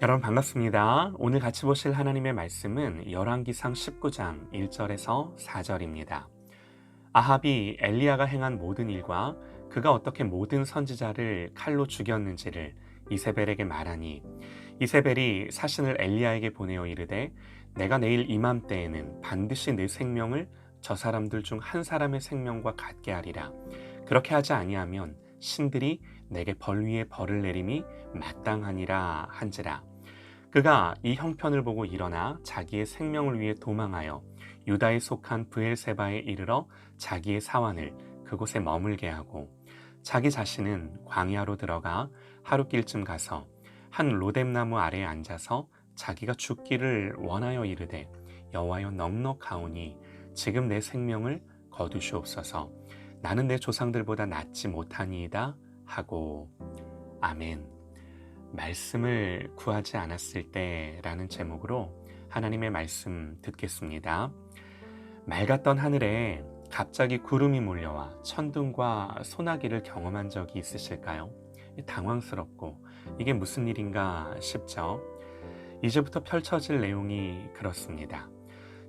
여러분 반갑습니다. 오늘 같이 보실 하나님의 말씀은 열왕기상 19장 1절에서 4절입니다. 아합이 엘리야가 행한 모든 일과 그가 어떻게 모든 선지자를 칼로 죽였는지를 이세벨에게 말하니 이세벨이 사신을 엘리야에게 보내어 이르되 내가 내일 이맘때에는 반드시 내 생명을 저 사람들 중 한 사람의 생명과 같게 하리라. 그렇게 하지 아니하면 신들이 내게 벌 위에 벌을 내림이 마땅하니라 한지라. 그가 이 형편을 보고 일어나 자기의 생명을 위해 도망하여 유다에 속한 브엘세바에 이르러 자기의 사환을 그곳에 머물게 하고 자기 자신은 광야로 들어가 하룻길쯤 가서 한 로뎀나무 아래에 앉아서 자기가 죽기를 원하여 이르되 여호와여 넉넉하오니 지금 내 생명을 거두시옵소서. 나는 내 조상들보다 낫지 못하니이다 하고. 아멘. 말씀을 구하지 않았을 때라는 제목으로 하나님의 말씀 듣겠습니다. 맑았던 하늘에 갑자기 구름이 몰려와 천둥과 소나기를 경험한 적이 있으실까요? 당황스럽고 이게 무슨 일인가 싶죠. 이제부터 펼쳐질 내용이 그렇습니다.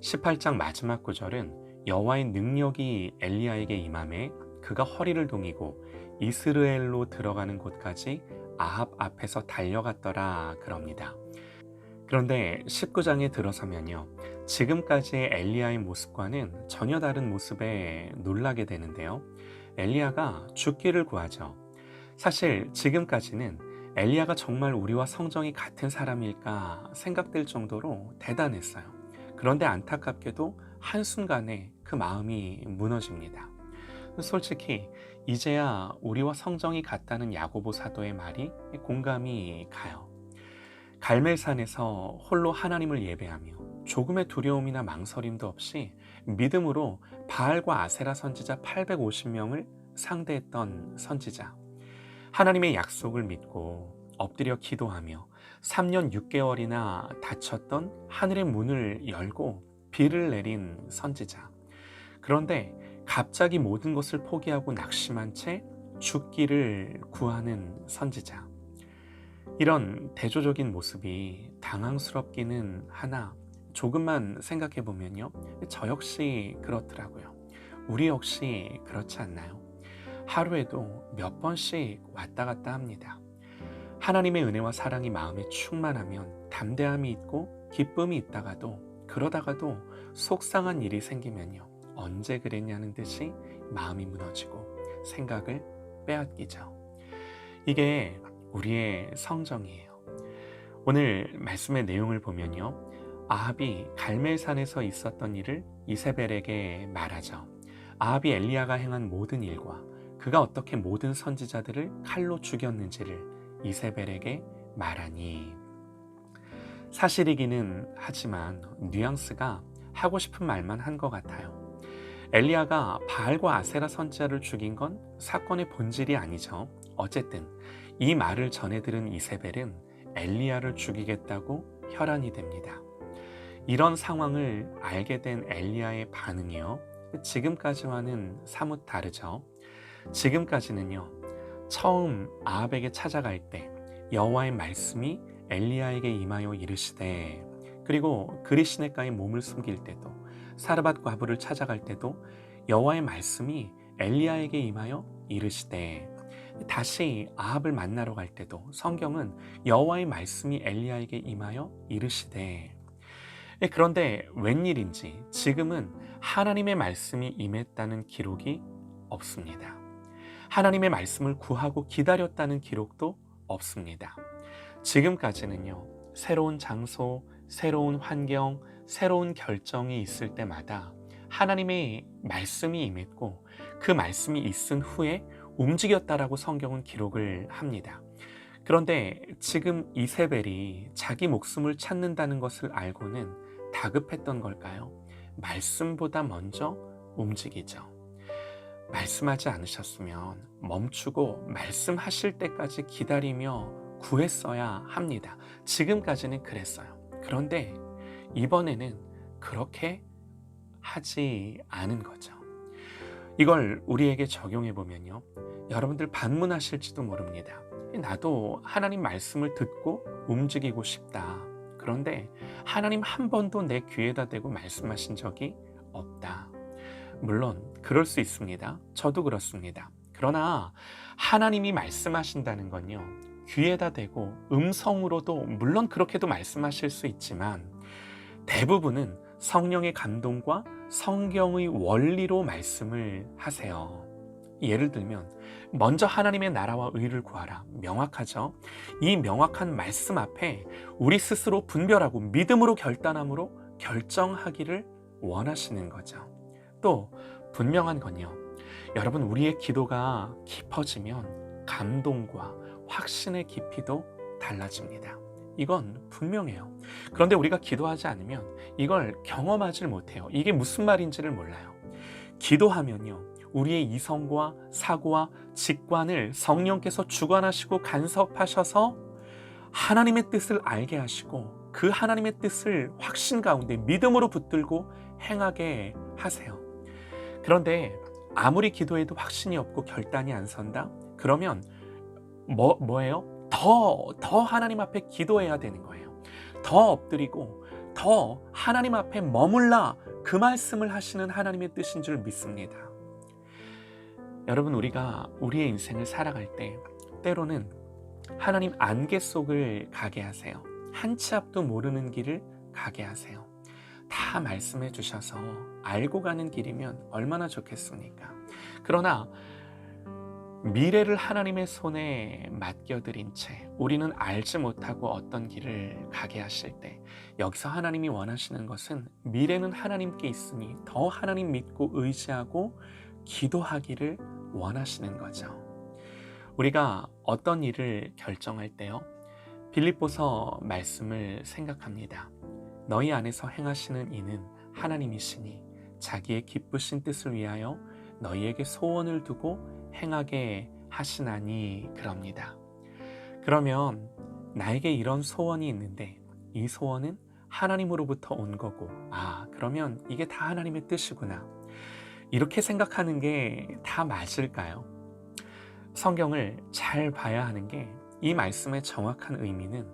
18장 마지막 구절은 여호와의 능력이 엘리야에게 임함에 그가 허리를 동이고 이스라엘로 들어가는 곳까지 아합 앞에서 달려갔더라 그럽니다. 그런데 19장에 들어서면요, 지금까지의 엘리야의 모습과는 전혀 다른 모습에 놀라게 되는데요. 엘리야가 죽기를 구하죠. 사실 지금까지는 엘리야가 정말 우리와 성정이 같은 사람일까 생각될 정도로 대단했어요. 그런데 안타깝게도 한순간에 그 마음이 무너집니다. 솔직히 이제야 우리와 성정이 같다는 야고보 사도의 말이 공감이 가요. 갈멜산에서 홀로 하나님을 예배하며 조금의 두려움이나 망설임도 없이 믿음으로 바알과 아세라 선지자 850명을 상대했던 선지자. 하나님의 약속을 믿고 엎드려 기도하며 3년 6개월이나 닫혔던 하늘의 문을 열고 비를 내린 선지자. 그런데 갑자기 모든 것을 포기하고 낙심한 채 죽기를 구하는 선지자. 이런 대조적인 모습이 당황스럽기는 하나 조금만 생각해 보면요, 저 역시 그렇더라고요. 우리 역시 그렇지 않나요? 하루에도 몇 번씩 왔다 갔다 합니다. 하나님의 은혜와 사랑이 마음에 충만하면 담대함이 있고 기쁨이 있다가도 그러다가도 속상한 일이 생기면요, 언제 그랬냐는 듯이 마음이 무너지고 생각을 빼앗기죠. 이게 우리의 성정이에요. 오늘 말씀의 내용을 보면요, 아합이 갈멜산에서 있었던 일을 이세벨에게 말하죠. 아합이 엘리야가 행한 모든 일과 그가 어떻게 모든 선지자들을 칼로 죽였는지를 이세벨에게 말하니, 사실이기는 하지만 뉘앙스가 하고 싶은 말만 한 것 같아요. 엘리야가 바알과 아세라 선지자를 죽인 건 사건의 본질이 아니죠. 어쨌든 이 말을 전해 들은 이세벨은 엘리야를 죽이겠다고 혈안이 됩니다. 이런 상황을 알게 된 엘리야의 반응이요, 지금까지와는 사뭇 다르죠. 지금까지는요, 처음 아합에게 찾아갈 때 여호와의 말씀이 엘리야에게 임하여 이르시되, 그리고 그리 시냇가에 몸을 숨길 때도 사르밧 과부를 찾아갈 때도 여호와의 말씀이 엘리야에게 임하여 이르시되, 다시 아합을 만나러 갈 때도 성경은 여호와의 말씀이 엘리야에게 임하여 이르시되. 그런데 웬일인지 지금은 하나님의 말씀이 임했다는 기록이 없습니다. 하나님의 말씀을 구하고 기다렸다는 기록도 없습니다. 지금까지는요, 새로운 장소, 새로운 환경, 새로운 결정이 있을 때마다 하나님의 말씀이 임했고 그 말씀이 있은 후에 움직였다라고 성경은 기록을 합니다. 그런데 지금 이세벨이 자기 목숨을 찾는다는 것을 알고는 다급했던 걸까요? 말씀보다 먼저 움직이죠. 말씀하지 않으셨으면 멈추고 말씀하실 때까지 기다리며 구했어야 합니다. 지금까지는 그랬어요. 그런데 이번에는 그렇게 하지 않은 거죠. 이걸 우리에게 적용해 보면요, 여러분들 반문하실지도 모릅니다. 나도 하나님 말씀을 듣고 움직이고 싶다. 그런데 하나님 한 번도 내 귀에다 대고 말씀하신 적이 없다. 물론 그럴 수 있습니다. 저도 그렇습니다. 그러나 하나님이 말씀하신다는 건요, 귀에다 대고 음성으로도 물론 그렇게도 말씀하실 수 있지만 대부분은 성령의 감동과 성경의 원리로 말씀을 하세요. 예를 들면 먼저 하나님의 나라와 의를 구하라. 명확하죠? 이 명확한 말씀 앞에 우리 스스로 분별하고 믿음으로 결단함으로 결정하기를 원하시는 거죠. 또 분명한 건요, 여러분, 우리의 기도가 깊어지면 감동과 확신의 깊이도 달라집니다. 이건 분명해요. 그런데 우리가 기도하지 않으면 이걸 경험하지 못해요. 이게 무슨 말인지를 몰라요. 기도하면요, 우리의 이성과 사고와 직관을 성령께서 주관하시고 간섭하셔서 하나님의 뜻을 알게 하시고 그 하나님의 뜻을 확신 가운데 믿음으로 붙들고 행하게 하세요. 그런데 아무리 기도해도 확신이 없고 결단이 안 선다? 그러면 뭐예요? 더 하나님 앞에 기도해야 되는 거예요. 더 엎드리고 더 하나님 앞에 머물라, 그 말씀을 하시는 하나님의 뜻인 줄 믿습니다. 여러분, 우리가 우리의 인생을 살아갈 때 때로는 하나님 안개 속을 가게 하세요. 한 치 앞도 모르는 길을 가게 하세요. 다 말씀해 주셔서 알고 가는 길이면 얼마나 좋겠습니까? 그러나 미래를 하나님의 손에 맡겨드린 채 우리는 알지 못하고 어떤 길을 가게 하실 때, 여기서 하나님이 원하시는 것은 미래는 하나님께 있으니 더 하나님 믿고 의지하고 기도하기를 원하시는 거죠. 우리가 어떤 일을 결정할 때요, 빌립보서 말씀을 생각합니다. 너희 안에서 행하시는 이는 하나님이시니 자기의 기쁘신 뜻을 위하여 너희에게 소원을 두고 행하게 하시나니, 그럽니다. 그러면 나에게 이런 소원이 있는데 이 소원은 하나님으로부터 온 거고, 그러면 이게 다 하나님의 뜻이구나, 이렇게 생각하는 게 다 맞을까요? 성경을 잘 봐야 하는 게, 이 말씀의 정확한 의미는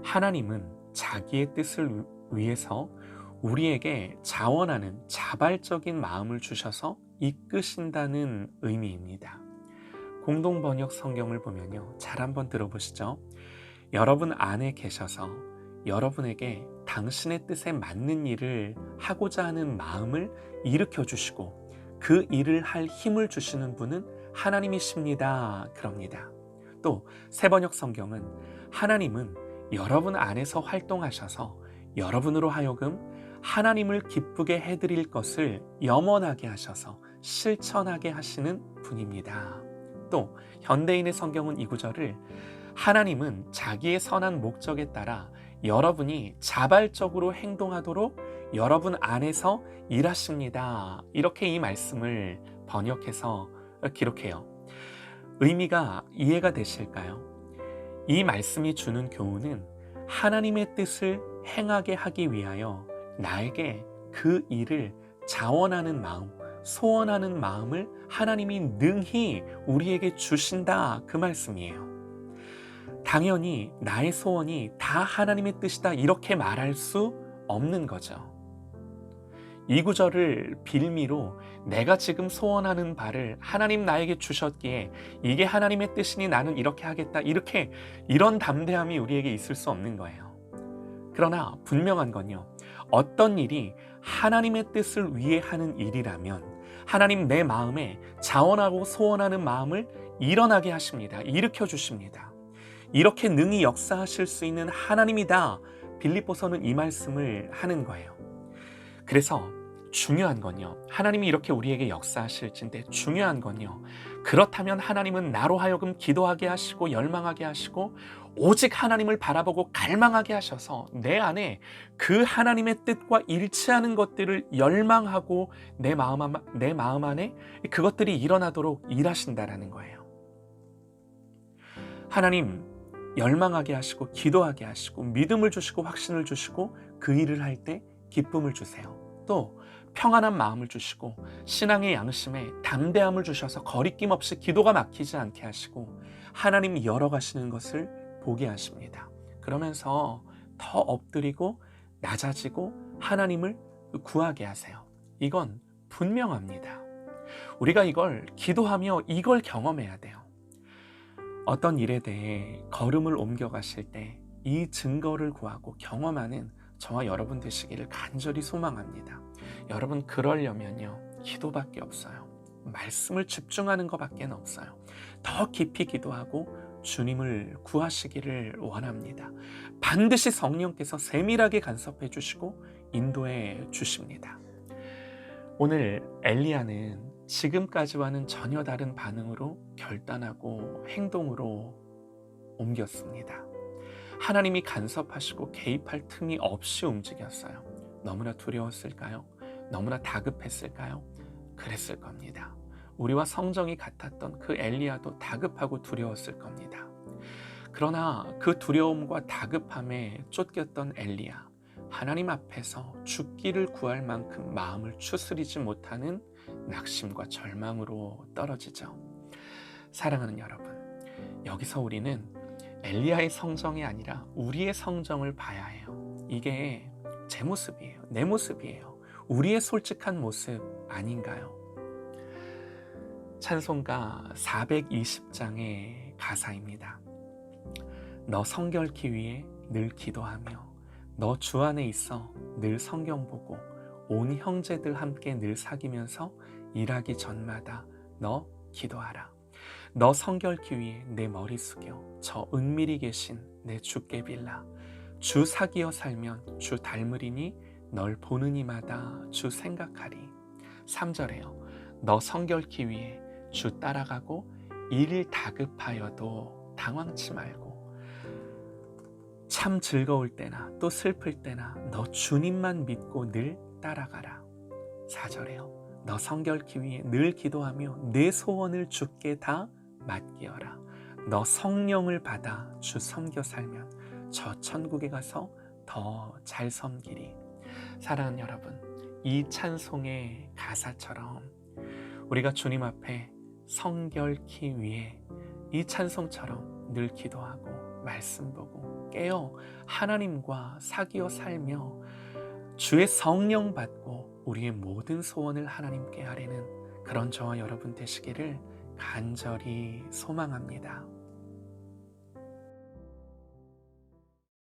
하나님은 자기의 뜻을 위해서 우리에게 자원하는 자발적인 마음을 주셔서 이끄신다는 의미입니다. 공동번역 성경을 보면요, 잘 한번 들어보시죠. 여러분 안에 계셔서 여러분에게 당신의 뜻에 맞는 일을 하고자 하는 마음을 일으켜 주시고 그 일을 할 힘을 주시는 분은 하나님이십니다, 그럽니다. 또 새번역 성경은 하나님은 여러분 안에서 활동하셔서 여러분으로 하여금 하나님을 기쁘게 해드릴 것을 염원하게 하셔서 실천하게 하시는 분입니다. 또 현대인의 성경은 이 구절을 하나님은 자기의 선한 목적에 따라 여러분이 자발적으로 행동하도록 여러분 안에서 일하십니다, 이렇게 이 말씀을 번역해서 기록해요. 의미가 이해가 되실까요? 이 말씀이 주는 교훈은 하나님의 뜻을 행하게 하기 위하여 나에게 그 일을 자원하는 마음, 소원하는 마음을 하나님이 능히 우리에게 주신다, 그 말씀이에요. 당연히 나의 소원이 다 하나님의 뜻이다, 이렇게 말할 수 없는 거죠. 이 구절을 빌미로 내가 지금 소원하는 바를 하나님 나에게 주셨기에 이게 하나님의 뜻이니 나는 이렇게 하겠다, 이런 담대함이 우리에게 있을 수 없는 거예요. 그러나 분명한 건요, 어떤 일이 하나님의 뜻을 위해 하는 일이라면 하나님 내 마음에 자원하고 소원하는 마음을 일어나게 하십니다. 일으켜 주십니다. 이렇게 능히 역사하실 수 있는 하나님이다, 빌립보서는 이 말씀을 하는 거예요. 그래서 중요한 건요, 하나님이 이렇게 우리에게 역사하실진데 중요한 건요, 그렇다면 하나님은 나로 하여금 기도하게 하시고 열망하게 하시고 오직 하나님을 바라보고 갈망하게 하셔서 내 안에 그 하나님의 뜻과 일치하는 것들을 열망하고 내 마음 안에 그것들이 일어나도록 일하신다라는 거예요. 하나님 열망하게 하시고 기도하게 하시고 믿음을 주시고 확신을 주시고 그 일을 할 때 기쁨을 주세요. 또 평안한 마음을 주시고 신앙의 양심에 담대함을 주셔서 거리낌 없이 기도가 막히지 않게 하시고 하나님이 열어가시는 것을 보게 하십니다. 그러면서 더 엎드리고 낮아지고 하나님을 구하게 하세요. 이건 분명합니다. 우리가 이걸 기도하며 이걸 경험해야 돼요. 어떤 일에 대해 걸음을 옮겨가실 때 이 증거를 구하고 경험하는 저와 여러분 되시기를 간절히 소망합니다. 여러분, 그러려면요, 기도밖에 없어요. 말씀을 집중하는 것밖에 없어요. 더 깊이 기도하고 주님을 구하시기를 원합니다. 반드시 성령께서 세밀하게 간섭해 주시고 인도해 주십니다. 오늘 엘리야는 지금까지와는 전혀 다른 반응으로 결단하고 행동으로 옮겼습니다. 하나님이 간섭하시고 개입할 틈이 없이 움직였어요. 너무나 두려웠을까요? 너무나 다급했을까요? 그랬을 겁니다. 우리와 성정이 같았던 그 엘리야도 다급하고 두려웠을 겁니다. 그러나 그 두려움과 다급함에 쫓겼던 엘리야, 하나님 앞에서 죽기를 구할 만큼 마음을 추스리지 못하는 낙심과 절망으로 떨어지죠. 사랑하는 여러분, 여기서 우리는 엘리야의 성정이 아니라 우리의 성정을 봐야 해요. 이게 제 모습이에요. 내 모습이에요. 우리의 솔직한 모습 아닌가요? 찬송가 420장의 가사입니다. 너 성결케 위해 늘 기도하며 너 주 안에 있어 늘 성경 보고 온 형제들 함께 늘 사귀면서 일하기 전마다 너 기도하라. 너 성결케 위해 내 머리 숙여 저 은밀히 계신 내 주께 빌라. 주 사귀어 살면 주 닮으리니 널 보는 이마다 주 생각하리. 3절에요. 너 성결케 위해 주 따라가고 일 다급하여도 당황치 말고 참 즐거울 때나 또 슬플 때나 너 주님만 믿고 늘 따라가라. 4절에요. 너 성결케 위해 늘 기도하며 내 소원을 주께 다 맡기어라. 너 성령을 받아 주 섬겨 살면 저 천국에 가서 더 잘 섬기리. 사랑하는 여러분, 이 찬송의 가사처럼 우리가 주님 앞에 성결케 위해 이 찬송처럼 늘 기도하고 말씀 보고 깨어 하나님과 사귀어 살며 주의 성령 받고 우리의 모든 소원을 하나님께 아뢰는 그런 저와 여러분 되시기를 간절히 소망합니다.